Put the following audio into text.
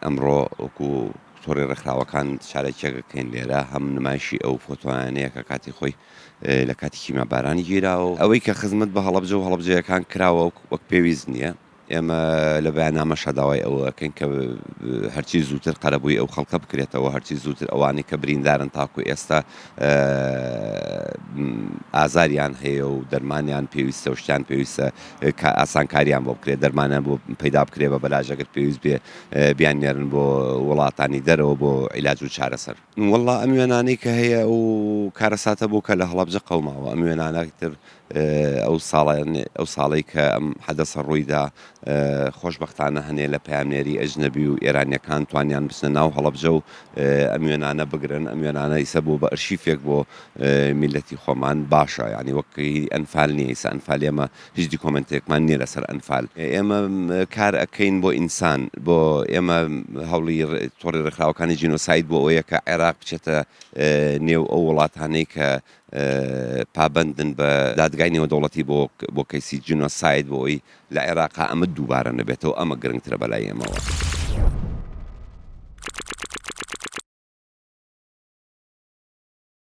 ئەمڕۆ وەکو تۆڕی ڕێکخراوەکان شارێکێکەکەین لێرە هەم نمایشی ئەو فۆتۆیانەیە کە کاتی خۆی لە کاتی کیمابارانی گیراوە و ئەوەی کە خزمەت بە هەڵەبجە و هەڵبجەیەکان کراوە وەک پێویست نییە. ئێمە لە بەیاننامەشە داوای ئەوە ئەکەین کە هەرچی زووتر قەرەبووی ئەو خەڵکە بکرێتەوە، هەرچی زووتر ئەوانەی کە بریندارن تاکو ئێستا ئازاریان هەیە و دەرمانیان پێویستە و شتیان پێویستە ئاسانکاریان بۆ بکرێت، دەرمانیان بۆ پەیدا بکرێ بە بەلاژەکەت پێویست بێ بیانێرن بۆ وڵاتانی دەرەوە بۆ عیلاج و چارەسەر. وەڵڵا ئەم وێنانەی کە هەیە و کارەساتە بوو کە لە هەڵەبجە قەوماوە. ئەم وێنانە تر ئەو ساڵەی کە ئەم حەدەسە ڕوویدا خۆشبەختانە هەنێ لە پەیامنێری ئەجنەبی و ئێرانیەکان توانیان بچنە ناو هەڵەبجە و ئەم وێنانە بگرن. ئەم وێنانە ئیسە بوو بە ئەرشیفێک بۆ میلەتی خۆمان باشە، یعنی وەکی ئەنفال نییە. ئیسا ئەنفال ئێمە هیچ دیکۆمنتێکمان نییە لەسەر ئەنفال. ئێمە کار ئەکەین بۆ ئینسان، بۆ ئێمە هەوڵی تۆڕی ڕێکخراوەکانی جینۆساید بۆ ئەوەیە کە عێراق بچێتە نێو ئەو وڵاتانەی کە پابندن بە دادگای نێوەدەوڵەتی بۆ کەیسی جینۆساید بۆ ئەوی لە عێراقا ئەمە دووبارە نەبێتەوە. ئەمە گرنگترە بەلای ئێمەوە.